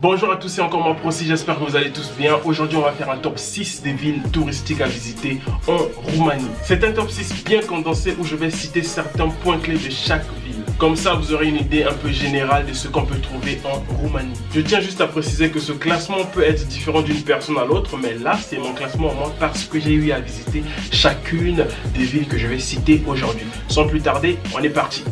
Bonjour à tous, c'est encore moi Procy, j'espère que vous allez tous bien. Aujourd'hui on va faire un top 6 des villes touristiques à visiter en Roumanie. C'est un top 6 bien condensé où je vais citer certains points clés de chaque ville. Comme ça vous aurez une idée un peu générale de ce qu'on peut trouver en Roumanie. Je tiens juste à préciser que ce classement peut être différent d'une personne à l'autre, mais là c'est mon classement à moi parce que j'ai eu à visiter chacune des villes que je vais citer aujourd'hui. Sans plus tarder, on est parti.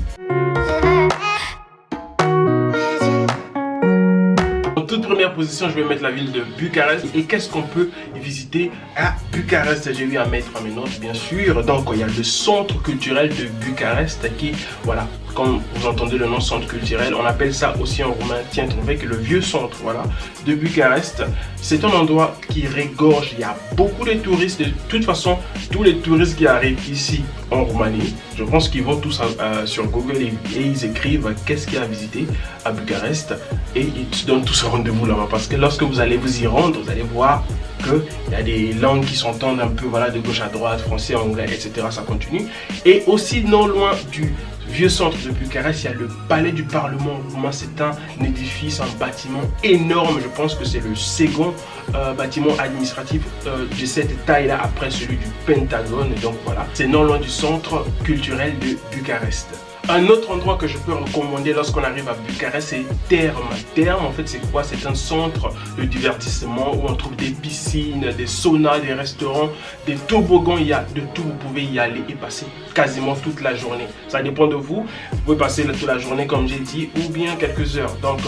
Toute première position, je vais mettre la ville de Bucarest. Et qu'est-ce qu'on peut visiter à Bucarest? J'ai eu à mettre à mes notes, bien sûr. Donc, il y a le centre culturel de Bucarest qui, voilà, comme vous entendez le nom centre culturel, on appelle ça aussi en roumain, tiens, trouvé que le vieux centre, voilà, de Bucarest. C'est un endroit qui régorge. Il y a beaucoup de touristes. De toute façon, tous les touristes qui arrivent ici en Roumanie, je pense qu'ils vont tous sur Google et ils écrivent qu'est-ce qu'il y a à visiter à Bucarest et ils se donnent tous rendez-vous là-bas parce que lorsque vous allez vous y rendre, vous allez voir qu'il y a des langues qui s'entendent un peu, voilà, de gauche à droite, français, anglais, etc. Ça continue. Et aussi non loin du vieux centre de Bucarest, il y a le palais du Parlement roumain. C'est un édifice, un bâtiment énorme. Je pense que c'est le second bâtiment administratif de cette taille-là après celui du Pentagone. Donc voilà, c'est non loin du centre culturel de Bucarest. Un autre endroit que je peux recommander lorsqu'on arrive à Bucarest, c'est Terme. Terme, en fait, c'est quoi? C'est un centre de divertissement où on trouve des piscines, des saunas, des restaurants, des toboggans. Il y a de tout. Vous pouvez y aller et passer quasiment toute la journée. Ça dépend de vous. Vous pouvez passer toute la journée, comme j'ai dit, ou bien quelques heures. Donc,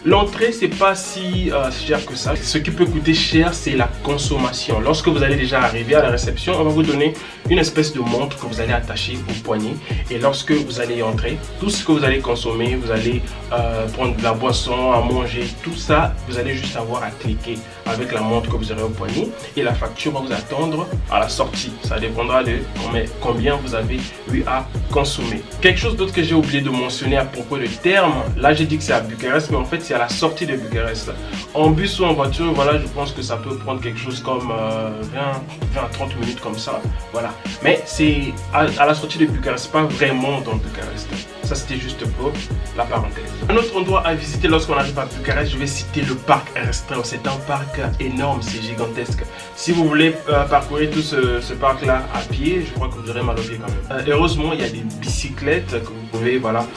l'entrée, c'est pas si cher que ça. Ce qui peut coûter cher, c'est la consommation. Lorsque vous allez déjà arriver à la réception, on va vous donner une espèce de montre que vous allez attacher au poignet. Et lorsque vous allez entrer, tout ce que vous allez consommer, vous allez prendre de la boisson, à manger, tout ça, vous allez juste avoir à cliquer avec la montre que vous aurez au poignet et la facture va vous attendre à la sortie. Ça dépendra de combien vous avez eu à consommer. Quelque chose d'autre que j'ai oublié de mentionner à propos de Terme, là j'ai dit que c'est à Bucarest, mais en fait c'est à la sortie de Bucarest. En bus ou en voiture, voilà, je pense que ça peut prendre quelque chose comme 20 à 30 minutes comme ça, voilà. Mais c'est à la sortie de Bucarest, pas vraiment dans Bucarest. Ça c'était juste pour la parenthèse. Un autre endroit à visiter lorsqu'on arrive à Bucarest, je vais citer le parc restreint. C'est un parc énorme, c'est gigantesque. Si vous voulez parcourir tout ce parc là à pied, je crois que vous aurez mal au pied quand même. Heureusement, il y a des bicyclettes que vous pouvez, voilà,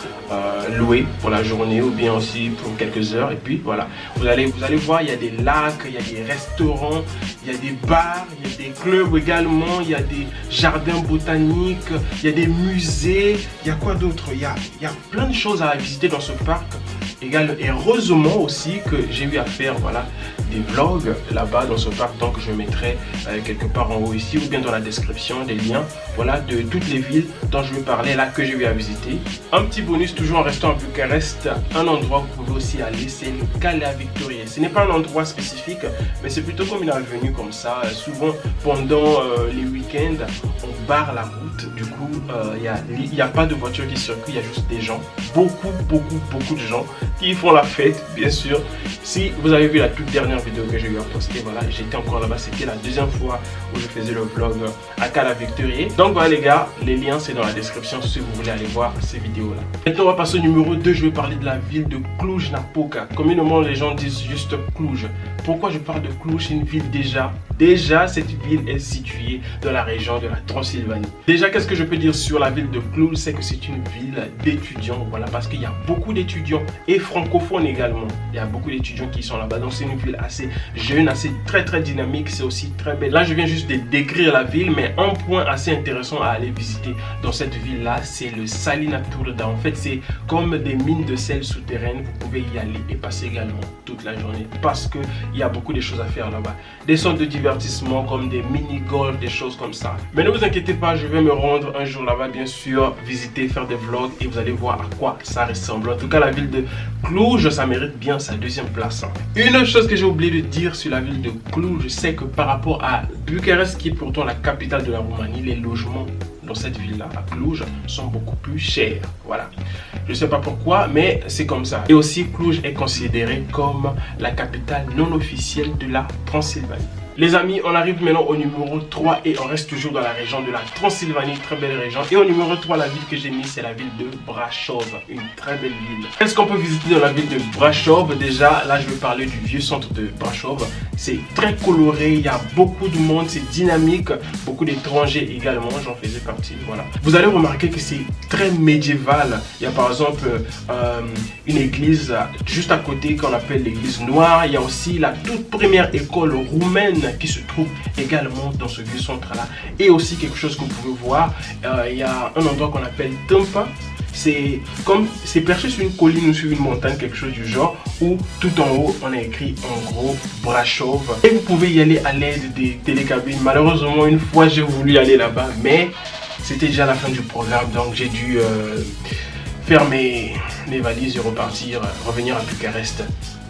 louer pour la journée ou bien aussi pour quelques heures. Et puis voilà, vous allez voir, il y a des lacs, il y a des restaurants, il y a des bars, il y a des clubs également, il y a des jardins botaniques, il y a des musées, il y a quoi d'autre? Il y a plein de choses à visiter dans ce parc. Et heureusement aussi que j'ai eu à faire, voilà, des vlogs là-bas dans ce parc. Donc je mettrai quelque part en haut ici ou bien dans la description des liens, voilà, de toutes les villes dont je vais parler là que j'ai eu à visiter. Un petit bonus, toujours en restant à Bucarest, un endroit où vous pouvez aussi aller, c'est le Cala Victoriei. Ce n'est pas un endroit spécifique, mais c'est plutôt comme une avenue comme ça. Souvent pendant les week-ends, on barre la route. Du coup, il n'y a pas de voiture qui circule, il y a juste des gens, beaucoup de gens qui font la fête, bien sûr. Si vous avez vu la toute dernière vidéo que j'ai eu à poster, voilà, j'étais encore là-bas, c'était la deuxième fois où je faisais le vlog à Cala Victoriei. Donc voilà les gars, les liens c'est dans la description si vous voulez aller voir ces vidéos là. Maintenant on va passer au numéro 2, je vais parler de la ville de Cluj-Napoca. Communément les gens disent juste Cluj. Pourquoi je parle de Cluj? C'est une ville déjà cette ville est située dans la région de la Transylvanie. Déjà, qu'est-ce que je peux dire sur la ville de Cluj? C'est que c'est une ville d'étudiants, voilà, parce qu'il y a beaucoup d'étudiants et francophones également. Il y a beaucoup d'étudiants qui sont là-bas, donc c'est une ville assez jeune, assez très dynamique, c'est aussi très belle. Là, je viens juste de décrire la ville, mais un point assez intéressant à aller visiter dans cette ville-là, c'est le Salina Turda. En fait, c'est comme des mines de sel souterraines. Vous pouvez y aller et passer également toute la journée parce que il y a beaucoup de choses à faire là-bas. Des centres de divertissement comme des mini-golf, des choses comme ça. Mais ne vous inquiétez pas, je vais me rendre un jour là-bas, bien sûr, visiter, faire des vlogs et vous allez voir à quoi ça ressemble. En tout cas, la ville de Cluj, ça mérite bien sa deuxième place. Une autre chose que j'ai oublié de dire sur la ville de Cluj, c'est que par rapport à Bucarest, qui est pourtant la capitale de la Roumanie, les logements dans cette ville-là, à Cluj, sont beaucoup plus chers. Voilà. Je ne sais pas pourquoi, mais c'est comme ça. Et aussi, Cluj est considérée comme la capitale non officielle de la Transylvanie. Les amis, on arrive maintenant au numéro 3 et on reste toujours dans la région de la Transylvanie, très belle région. Et au numéro 3, la ville que j'ai mis, c'est la ville de Brașov, une très belle ville. Qu'est-ce qu'on peut visiter dans la ville de Brașov? Déjà, là je vais parler du vieux centre de Brașov. C'est très coloré, il y a beaucoup de monde, c'est dynamique, beaucoup d'étrangers également, j'en faisais partie, voilà. Vous allez remarquer que c'est très médiéval. Il y a par exemple une église juste à côté qu'on appelle l'église noire. Il y a aussi la toute première école roumaine qui se trouve également dans ce vieux centre là, et aussi quelque chose que vous pouvez voir, il y a un endroit qu'on appelle Tâmpa. C'est perché sur une colline ou sur une montagne, quelque chose du genre, où tout en haut on a écrit en gros Brașov, et vous pouvez y aller à l'aide des télécabines. Malheureusement une fois j'ai voulu aller là-bas, mais c'était déjà la fin du programme, donc j'ai dû faire mes valises et revenir à Bucarest.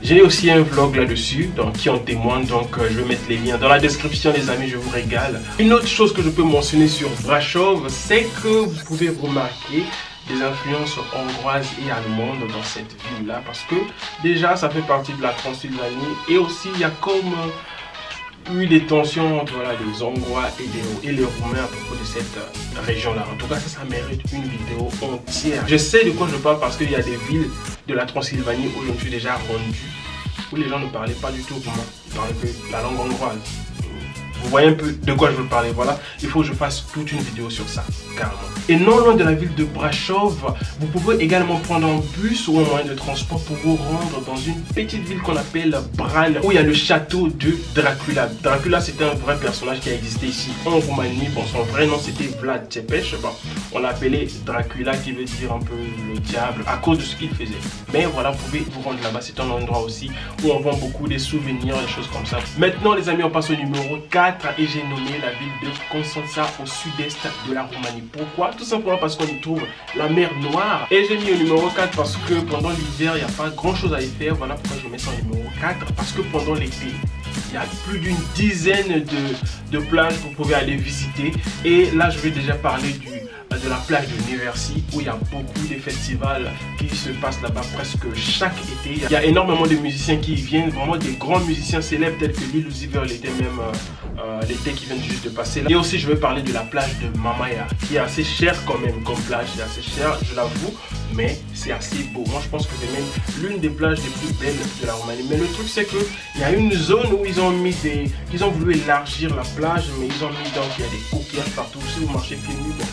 J'ai aussi un vlog là-dessus, donc qui en témoigne, donc je vais mettre les liens dans la description les amis, je vous régale. Une autre chose que je peux mentionner sur Brașov, c'est que vous pouvez remarquer des influences hongroises et allemandes dans cette ville-là, parce que déjà ça fait partie de la Transylvanie, et aussi il y a comme eu des tensions entre les Hongrois et les Roumains à propos de cette région-là. En tout cas, ça mérite une vidéo entière. Je sais de quoi je parle parce qu'il y a des villes de la Transylvanie où je me suis déjà rendu, où les gens ne parlaient pas du tout roumain, ils parlaient que la langue hongroise. Vous voyez un peu de quoi je veux parler, voilà. Il faut que je fasse toute une vidéo sur ça, carrément. Et non loin de la ville de Brașov, vous pouvez également prendre un bus ou un moyen de transport pour vous rendre dans une petite ville qu'on appelle Bran, où il y a le château de Dracula. Dracula, c'était un vrai personnage qui a existé ici en Roumanie. Bon, son vrai nom c'était Vlad Tepes. Bon, on l'appelait Dracula, qui veut dire un peu le diable, à cause de ce qu'il faisait. Mais voilà, vous pouvez vous rendre là-bas. C'est un endroit aussi où on vend beaucoup des souvenirs, des choses comme ça. Maintenant, les amis, on passe au numéro 4. Et j'ai nommé la ville de Constanța au sud-est de la Roumanie. Pourquoi? Tout simplement parce qu'on y trouve la mer Noire. Et j'ai mis au numéro 4 parce que pendant l'hiver, il n'y a pas grand chose à y faire. Voilà pourquoi je mets ça au numéro 4. Parce que pendant l'été, il y a plus d'une dizaine de plages que vous pouvez aller visiter. Et là, je vais déjà parler de la plage de Neversí, où il y a beaucoup de festivals qui se passent là-bas presque chaque été. Il y a énormément de musiciens qui y viennent, vraiment des grands musiciens célèbres tels que Lil Uzi Vert l'été même, l'été qui vient juste de passer là. Et aussi je vais parler de la plage de Mamaia, qui est assez chère quand même comme plage, c'est assez cher, je l'avoue, mais c'est assez beau. Moi je pense que c'est même l'une des plages les plus belles de la Roumanie. Mais le truc c'est que il y a une zone où ils ont voulu élargir la plage, mais ils ont mis donc il y a des coquillages partout. Si vous marchez pieds nus, bon,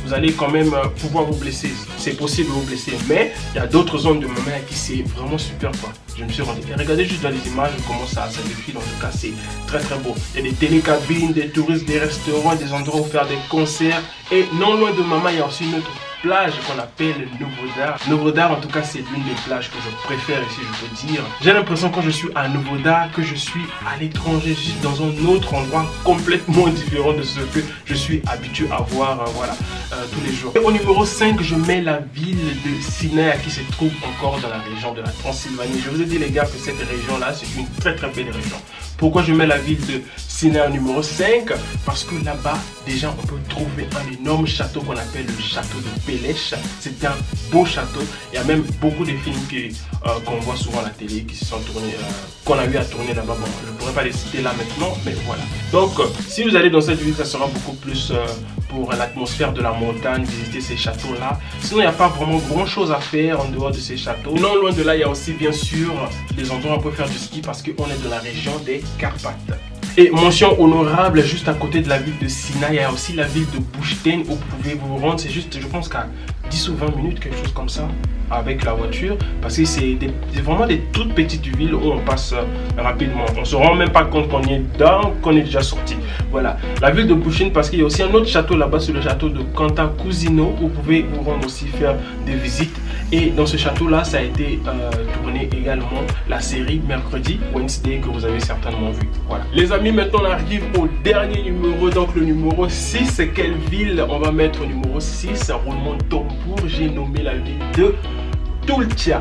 vous allez quand même pouvoir vous blesser. C'est possible de vous blesser, mais il y a d'autres zones de Mamaia qui c'est vraiment super quoi. Je me suis rendu. Et regardez juste dans les images comment ça défile. En tout cas, c'est très très beau. Il y a des télécabines, des touristes, des restaurants, des endroits où faire des concerts. Et non loin de Mamaia, il y a aussi une autre plage qu'on appelle Novodar. Novodar, en tout cas, c'est l'une des plages que je préfère ici, je peux dire. J'ai l'impression quand je suis à Novodar que je suis à l'étranger, juste dans un autre endroit complètement différent de ce que je suis habitué à voir tous les jours. Et au numéro 5, je mets la ville de Sinaia qui se trouve encore dans la région de la Transylvanie. Je vous ai dit les gars que cette région-là, c'est une très très belle région. Pourquoi je mets la ville de Sinaia numéro 5? Parce que là-bas, déjà, on peut trouver un énorme château qu'on appelle le château de Peleș. C'est un beau château. Il y a même beaucoup de films qu'on voit souvent à la télé qui se sont tournés, qu'on a eu à tourner là-bas. Bon, je ne pourrais pas les citer là maintenant, mais voilà. Donc, si vous allez dans cette ville, ça sera beaucoup plus pour l'atmosphère de la montagne, visiter ces châteaux-là. Sinon, il n'y a pas vraiment grand-chose à faire en dehors de ces châteaux. Non loin de là, il y a aussi bien sûr des endroits où on peut faire du ski parce qu'on est dans la région des Carpates. Et mention honorable, juste à côté de la ville de Sinaia, il y a aussi la ville de Bușteni où vous pouvez vous rendre. C'est juste, je pense qu'à 10 ou 20 minutes, quelque chose comme ça, avec la voiture. Parce que c'est vraiment des toutes petites villes où on passe rapidement. On ne se rend même pas compte qu'on y est dedans, qu'on est déjà sorti. Voilà, la ville de Bușteni parce qu'il y a aussi un autre château là-bas, c'est le château de Cantacuzino où vous pouvez vous rendre aussi faire des visites. Et dans ce château-là, ça a été tourné également la série Mercredi Wednesday que vous avez certainement vu. Voilà. Les amis, maintenant on arrive au dernier numéro, donc le numéro 6. Quelle ville on va mettre au numéro 6? Roulement de tambour, j'ai nommé la ville de Tulcea.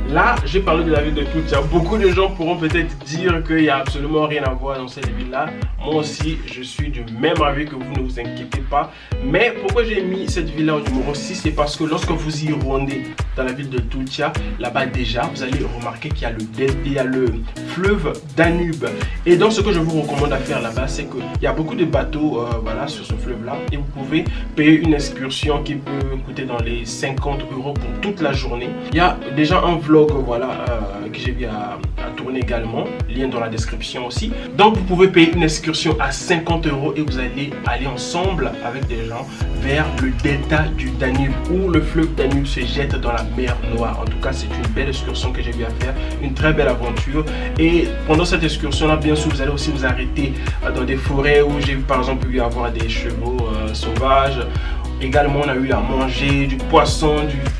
Là, j'ai parlé de la ville de Tulcea. Beaucoup de gens pourront peut-être dire qu'il n'y a absolument rien à voir dans cette ville-là. Moi aussi, je suis du même avis que vous, ne vous inquiétez pas. Mais pourquoi j'ai mis cette ville-là au numéro 6? C'est parce que lorsque vous y rendez dans la ville de Tulcea, là-bas déjà, vous allez remarquer qu'il y a le fleuve Danube. Et donc ce que je vous recommande à faire là-bas, c'est qu'il y a beaucoup de bateaux voilà, sur ce fleuve-là, et vous pouvez payer une excursion qui peut coûter dans les 50 € pour toute la journée. Il y a déjà un vlog voilà, que j'ai vu à tourner également, lien dans la description aussi. Donc vous pouvez payer une excursion à 50 € et vous allez aller ensemble avec des gens vers le delta du Danube, où le fleuve Danube se jette dans la mer Noire. En tout cas, c'est une belle excursion que j'ai eu à faire, une très belle aventure. Et pendant cette excursion là, bien sûr, vous allez aussi vous arrêter dans des forêts où j'ai par exemple pu avoir des chevaux sauvages. Également, on a eu à manger du poisson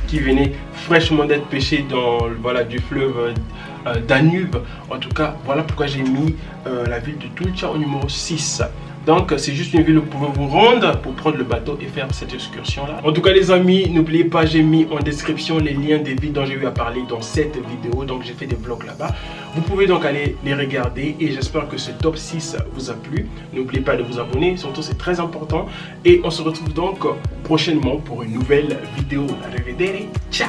qui venait fraîchement d'être pêché dans voilà, du fleuve Danube. En tout cas, voilà pourquoi j'ai mis la ville de Tulcea au numéro 6. Donc, c'est juste une ville où vous pouvez vous rendre pour prendre le bateau et faire cette excursion-là. En tout cas, les amis, n'oubliez pas, j'ai mis en description les liens des villes dont j'ai eu à parler dans cette vidéo. Donc, j'ai fait des vlogs là-bas. Vous pouvez donc aller les regarder et j'espère que ce top 6 vous a plu. N'oubliez pas de vous abonner, surtout c'est très important. Et on se retrouve donc prochainement pour une nouvelle vidéo. Arrivederci, ciao!